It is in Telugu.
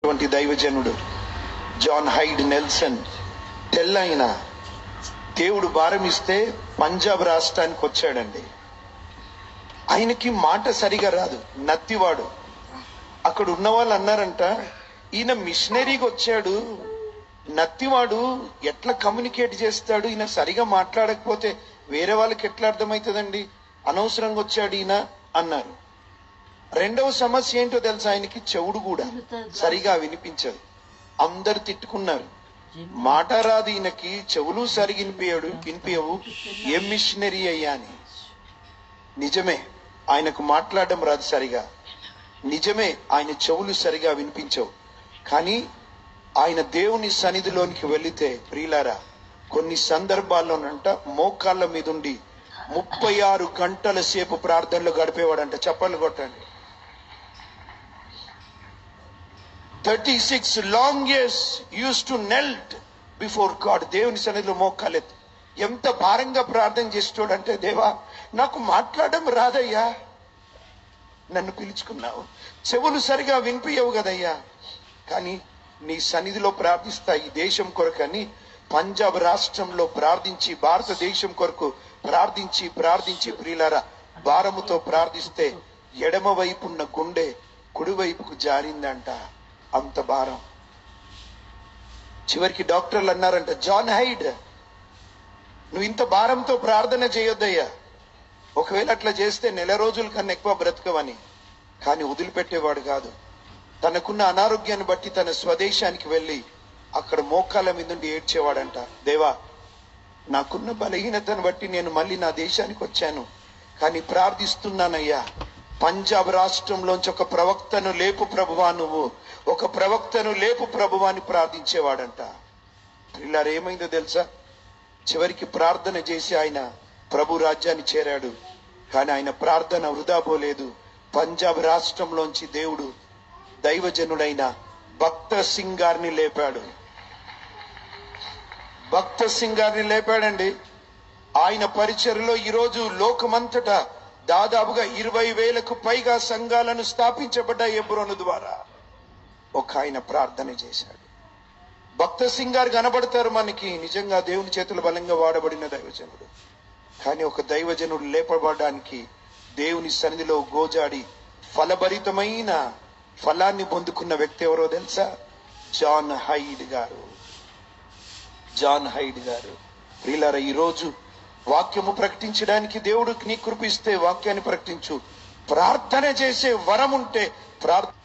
దైవజనుడు జాన్ హైడ్ నెల్సన్ తెల్లైన దేవుడు భారం ఇస్తే పంజాబ్ రాష్ట్రానికి వచ్చాడండి. ఆయనకి మాట సరిగా రాదు, నత్తివాడు. అక్కడ ఉన్న వాళ్ళు అన్నారంట, ఈయన మిషనరీకి వచ్చాడు, నత్తివాడు ఎట్లా కమ్యూనికేట్ చేస్తాడు, ఈయన సరిగా మాట్లాడకపోతే వేరే వాళ్ళకి ఎట్లా అర్థమవుతుందండి, అనవసరంగా వచ్చాడు ఈయన అన్నారు. రెండవ సమస్య ఏంటో తెలుసా, ఆయనకి చెవుడు కూడా సరిగా వినిపించదు. అందరు తిట్టుకున్నారు, మాట రాదు ఈయనకి, చెవులు సరిగా వినిపించవు, ఏం మిషనరీ అయ్యా అని. నిజమే, ఆయనకు మాట్లాడడం రాదు సరిగా, నిజమే ఆయన చెవులు సరిగా వినిపించవు. కానీ ఆయన దేవుని సన్నిధిలోనికి వెళితే ప్రియులారా, కొన్ని సందర్భాల్లోనంట మోకాళ్ళ మీదుండి 36 గంటల సేపు ప్రార్థనలు గడిపేవాడంట. చప్పట్లు కొట్టండి. 36 long years used to knelt before God. దేవుని సన్నిధిలో మోకాలెత్తి ఎంత భారంగా ప్రార్థన చేస్తాడంటే, దేవా నాకు మాట్లాడడం రాదయ్యా, నన్ను పిలుచుకున్నావు, చెవులు సరిగా వినిపించవు కదయ్యా, కానీ నీ సన్నిధిలో ప్రార్థిస్తా ఈ దేశం కొరకని పంజాబ్ రాష్ట్రంలో ప్రార్థించి, భారతదేశం కొరకు ప్రార్థించి ప్రియులారా, భారముతో ప్రార్థిస్తే ఎడమ వైపున్న గుండె కుడివైపుకు జారిందంట, అంత భారం. చివరికి డాక్టర్లు అన్నారంట, జాన్ హైడ్ నువ్వు ఇంత భారంతో ప్రార్థన చేయొద్దయ్యా, ఒకవేళ అట్లా చేస్తే నెల రోజుల కన్నా ఎక్కువ బ్రతకవని. కానీ వదిలిపెట్టేవాడు కాదు. తనకున్న అనారోగ్యాన్ని బట్టి తన స్వదేశానికి వెళ్ళి అక్కడ మోకాళ్ళ మీద నుండి ఏడ్చేవాడంట, దేవా నాకున్న బలహీనతను బట్టి నేను మళ్ళీ నా దేశానికి వచ్చాను, కానీ ప్రార్థిస్తున్నానయ్యా, పంజాబ్ రాష్ట్రంలోంచి ఒక ప్రవక్తను లేపు ప్రభువా, నువ్వు ఒక ప్రవక్తను లేపు ప్రభువా అని ప్రార్థించేవాడంట. ఇలా ఏమైందో తెలుసా, చివరికి ప్రార్థన చేసి ఆయన ప్రభు రాజ్యాన్ని చేరాడు. కానీ ఆయన ప్రార్థన వృధా పోలేదు. పంజాబ్ రాష్ట్రంలోంచి దేవుడు దైవజనుడైన భక్త సింగ్ గారిని లేపాడు. భక్త సింగ్ గారిని లేపాడండి. ఆయన పరిచర్లో ఈరోజు లోకమంతటా దాదాపుగా 20,000కు పైగా సంఘాలను స్థాపించబడ్డ ఎబ్రోను ద్వారా ఒక ఆయన ప్రార్థన చేశాడు. భక్త సింగ్ గారు కనబడతారు మనకి, నిజంగా దేవుని చేతుల బలంగా వాడబడిన దైవజనుడు. కానీ ఒక దైవజనుడు లేపబడడానికి దేవుని సన్నిధిలో గోజాడి ఫలభరితమైన ఫలాన్ని పొందుకున్న వ్యక్తి ఎవరో తెలుసా, జాన్ హైడ్ గారు. జాన్ హైడ్ గారు. ప్రియులారా, ఈరోజు వాక్యము ప్రకటించడానికి దేవుడు నీ కృపిస్తే వాక్యాన్ని ప్రకటించు. ప్రార్థన చేసే వరం ఉంటే ప్రార్థన